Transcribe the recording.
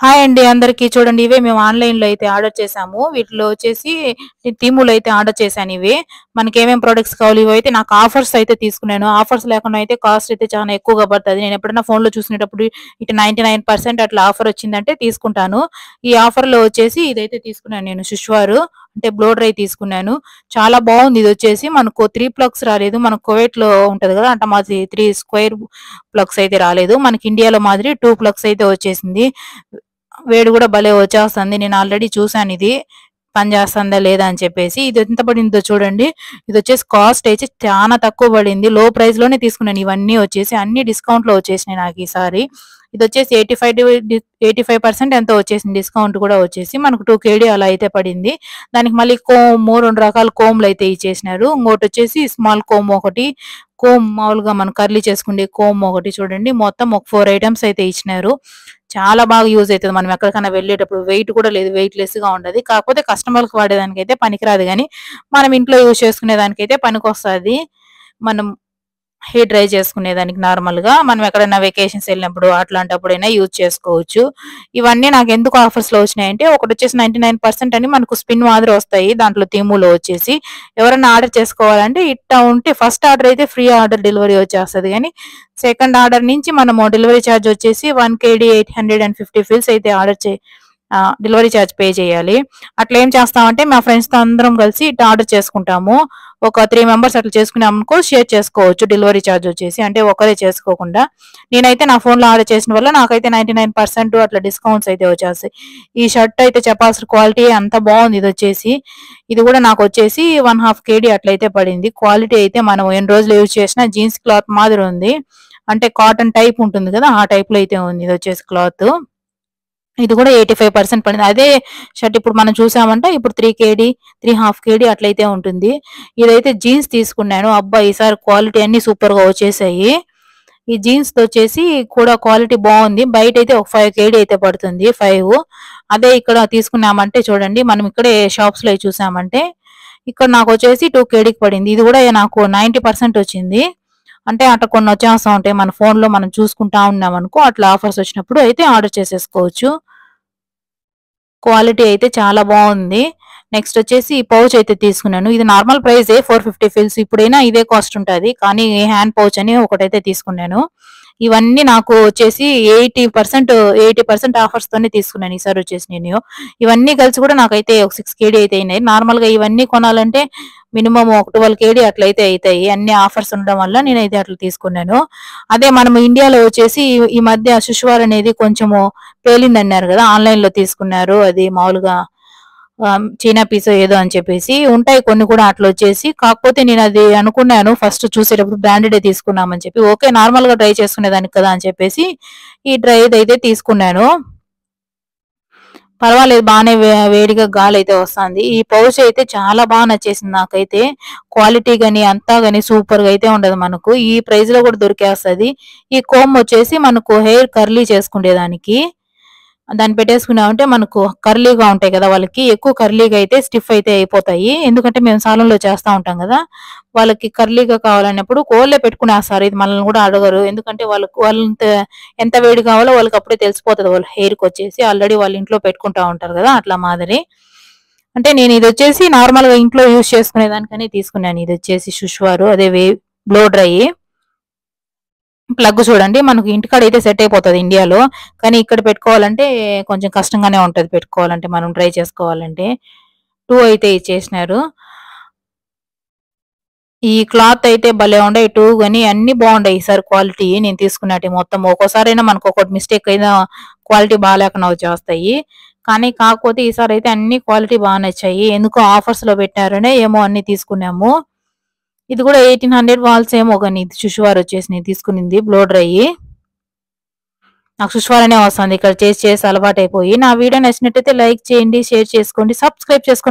Hi అండి అందరికి. చూడండి, ఇవే మేము ఆన్లైన్ లో అయితే ఆర్డర్ చేసాము. వీటిలో వచ్చేసి టీములో అయితే ఆర్డర్ చేశాను. ఇవి మనకి ఏమేమి ప్రొడక్ట్స్ కావాలి ఇవి అయితే నాకు ఆఫర్స్ అయితే తీసుకున్నాను. ఆఫర్స్ లేకుండా అయితే కాస్ట్ అయితే చాలా ఎక్కువగా పడుతుంది. నేను ఎప్పుడైనా ఫోన్ లో చూసినప్పుడు ఇటు 99% అట్లా ఆఫర్ వచ్చిందంటే తీసుకుంటాను. ఈ ఆఫర్ లో వచ్చేసి ఇదైతే తీసుకున్నాను నేను. శుష్వారు అంటే బ్లో డ్రై తీసుకున్నాను. చాలా బాగుంది. ఇది వచ్చేసి మనకు 3 ప్లగ్స్ రాలేదు. మనకు కువైట్ లో ఉంటది కదా, అంటే మాది 3 స్క్వేర్ ప్లగ్స్ అయితే రాలేదు. మనకి ఇండియాలో మాదిరి 2 ప్లగ్స్ అయితే వచ్చేసింది. వేడి కూడా భలే వచ్చేస్తుంది. నేను ఆల్రెడీ చూసాను ఇది పని చేస్తుందా లేదా అని చెప్పేసి. ఇది ఎంత పడిందో చూడండి. ఇది వచ్చేసి కాస్ట్ అయితే చాలా తక్కువ పడింది. లో ప్రైస్ లోనే తీసుకున్నాను. ఇవన్నీ వచ్చేసి అన్ని డిస్కౌంట్ లో వచ్చేసినాయి నాకు ఈసారి. ఇది వచ్చేసి 85% ఎంతో వచ్చేసింది. డిస్కౌంట్ కూడా వచ్చేసి మనకు 2 KD అలా అయితే పడింది. దానికి మళ్ళీ కోమ్ 2 రకాల కోమ్లు అయితే ఇచ్చేసినారు. ఇంకోటి వచ్చేసి స్మాల్ కోమ్ ఒకటి, కోమ్ మామూలుగా మనం కర్లీ చేసుకునే కోమ్ ఒకటి. చూడండి, మొత్తం ఒక 4 ఐటమ్స్ అయితే ఇచ్చినారు. చాలా బాగా యూజ్ అవుతుంది. మనం ఎక్కడికైనా వెళ్ళేటప్పుడు వెయిట్ కూడా లేదు, వెయిట్ లెస్ గా ఉండదు. కాకపోతే కస్టమర్లకు వాడేదానికి అయితే పనికిరాదు, కానీ మనం ఇంట్లో యూజ్ చేసుకునే దానికైతే పనికొస్తుంది. మనం హెయిర్ డ్రై చేసుకునేదానికి నార్మల్ గా మనం ఎక్కడైనా వెకేషన్స్ వెళ్ళినప్పుడు అట్లాంటప్పుడైనా యూజ్ చేసుకోవచ్చు. ఇవన్నీ నాకు ఎందుకు ఆఫర్స్ లో వచ్చినాయంటే, ఒకటి వచ్చేసి 99% అని మనకు స్పిన్ మాదిరి వస్తాయి దాంట్లో. థీములో వచ్చేసి ఎవరైనా ఆర్డర్ చేసుకోవాలంటే ఇట్టా ఉంటే ఫస్ట్ ఆర్డర్ అయితే ఫ్రీ ఆర్డర్ డెలివరీ వచ్చేస్తుంది, కానీ సెకండ్ ఆర్డర్ నుంచి మనము డెలివరీ ఛార్జ్ వచ్చేసి 1 KD 850 ఫిల్స్ అయితే డెలివరీ ఛార్జ్ పే చేయాలి. అట్లా ఏం చేస్తామంటే మా ఫ్రెండ్స్ తో అందరం కలిసి ఇట్లా ఆర్డర్ చేసుకుంటాము. ఒక 3 మెంబర్స్ అట్లా చేసుకున్నాం అనుకో, షేర్ చేసుకోవచ్చు డెలివరీ ఛార్జ్ వచ్చేసి. అంటే ఒకరే చేసుకోకుండా. నేనైతే నా ఫోన్ లో ఆర్డర్ చేసిన వల్ల నాకైతే 99% అట్లా డిస్కౌంట్స్ అయితే వచ్చేస్తాయి. ఈ షర్ట్ అయితే చెప్పాల్సిన క్వాలిటీ అంత బాగుంది. ఇది వచ్చేసి ఇది కూడా నాకు వచ్చేసి 1/2 KD అట్లయితే పడింది. క్వాలిటీ అయితే మనం ఎన్ని రోజులు యూజ్ చేసినా జీన్స్ క్లాత్ మాదిరి ఉంది. అంటే కాటన్ టైప్ ఉంటుంది కదా, ఆ టైప్ లో అయితే ఉంది ఇది వచ్చేసి క్లాత్. ఇది కూడా 85% పడింది. అదే షర్ట్ ఇప్పుడు మనం చూసామంటే ఇప్పుడు 3 KD 3/2 KD అట్లయితే ఉంటుంది. ఇదైతే జీన్స్ తీసుకున్నాను. అబ్బా, ఈసారి క్వాలిటీ అన్ని సూపర్ గా వచ్చేసాయి. ఈ జీన్స్ వచ్చేసి కూడా క్వాలిటీ బాగుంది. బయట అయితే ఒక 5 KD అయితే పడుతుంది, 5. అదే ఇక్కడ తీసుకున్నామంటే చూడండి, మనం ఇక్కడే షాప్స్ లో చూసామంటే ఇక్కడ నాకు వచ్చేసి 2 KDకి పడింది. ఇది కూడా నాకు 90% వచ్చింది. అంటే అట్లా కొన్ని వచ్చేస్తా ఉంటాయి. మన ఫోన్ లో మనం చూసుకుంటా ఉన్నాం అనుకో, అట్లా ఆఫర్స్ వచ్చినప్పుడు అయితే ఆర్డర్ చేసేసుకోవచ్చు. క్వాలిటీ అయితే చాలా బాగుంది. నెక్స్ట్ వచ్చేసి ఈ పౌచ్ అయితే తీసుకున్నాను. ఇది నార్మల్ ప్రైజే 450 ఫిల్స్. ఇప్పుడైనా ఇదే కాస్ట్ ఉంటుంది, కానీ హ్యాండ్ పౌచ్ అని ఒకటైతే తీసుకున్నాను. ఇవన్నీ నాకు వచ్చేసి 80% ఆఫర్స్ తోనే తీసుకున్నాను ఈసారి వచ్చేసి నేను. ఇవన్నీ కలిసి కూడా నాకైతే ఒక 6 KD అయితే అయినాయి. నార్మల్ గా ఇవన్నీ కొనాలంటే మినిమం ఒక 12 KD అట్లయితే అవుతాయి. అన్ని ఆఫర్స్ ఉండడం వల్ల నేనైతే అట్లా తీసుకున్నాను. అదే మనం ఇండియాలో వచ్చేసి ఈ మధ్య శుష్వార్ అనేది కొంచెము పేలింది అన్నారు కదా, ఆన్లైన్ లో తీసుకున్నారు. అది మామూలుగా చైనా పీసో ఏదో అని చెప్పేసి ఉంటాయి కొన్ని కూడా అట్లా వచ్చేసి. కాకపోతే నేను అది అనుకున్నాను ఫస్ట్ చూసేటప్పుడు బ్రాండెడే తీసుకున్నామని చెప్పి. ఓకే, నార్మల్ గా డ్రై చేసుకునేదానికి కదా అని చెప్పేసి ఈ డ్రై అయితే తీసుకున్నాను. పర్వాలేదు, బాగానే వేడిగా గాలి అయితే వస్తుంది. ఈ పౌచ్ అయితే చాలా బాగా నచ్చేసింది నాకైతే. క్వాలిటీ గాని అంతా గాని సూపర్ గా అయితే ఉండదు. మనకు ఈ ప్రైస్ లో కూడా దొరికేస్తుంది. ఈ కోమ్ వచ్చేసి మనకు హెయిర్ కర్లీ చేసుకునేదానికి దాన్ని పెట్టేసుకున్నామంటే మనకు కర్లీగా ఉంటాయి కదా, వాళ్ళకి ఎక్కువ కర్లీగా అయితే స్టిఫ్ అయితే అయిపోతాయి. ఎందుకంటే మేము సాలన్ లో చేస్తా ఉంటాం కదా, వాళ్ళకి కర్లీగా కావాలన్నప్పుడు కోళ్ళే పెట్టుకునేస్తారు. ఇది మనల్ని కూడా అడగరు, ఎందుకంటే వాళ్ళు ఎంత వేడి కావాలో వాళ్ళకి అప్పుడే తెలిసిపోతుంది. వాళ్ళ హెయిర్ కి వచ్చేసి ఆల్రెడీ వాళ్ళ ఇంట్లో పెట్టుకుంటా ఉంటారు కదా, అట్లా మాదిరి. అంటే నేను ఇది వచ్చేసి నార్మల్ గా ఇంట్లో యూజ్ చేసుకునే దానికని తీసుకున్నాను. ఇది వచ్చేసి శుష్వారు అదే బ్లో డ్రై ప్లగ్. చూడండి, మనకు ఇంటికాడ అయితే సెట్ అయిపోతుంది ఇండియాలో, కానీ ఇక్కడ పెట్టుకోవాలంటే కొంచెం కష్టంగానే ఉంటది. పెట్టుకోవాలంటే మనం ట్రై చేసుకోవాలంటే 2 అయితే ఇచ్చేసినారు. ఈ క్లాత్ అయితే భలే ఉండే 2 గాని అన్ని బాగుంటాయి ఈసారి క్వాలిటీ. నేను తీసుకున్నట్టు మొత్తం ఒక్కోసారైనా మనకు ఒకటి మిస్టేక్ అయినా క్వాలిటీ బాగాలేకుండా వచ్చేస్తాయి. కానీ కాకపోతే ఈసారి అయితే అన్ని క్వాలిటీ బాగా నచ్చాయి. ఎందుకో ఆఫర్స్ లో పెట్టారనే ఏమో అన్ని తీసుకున్నాము. ఇది కూడా 1800 వాల్స్ ఏమో, కానీ ఇది శుష్వార్ వచ్చేసి నేను తీసుకునింది బ్లో డ్రై. నాకు శుష్వార్ అనే వస్తుంది ఇక్కడ చేసి చేసి అలవాటు అయిపోయి. నా వీడియో నచ్చినట్టయితే లైక్ చేయండి, షేర్ చేసుకోండి, సబ్స్క్రైబ్ చేసుకోండి.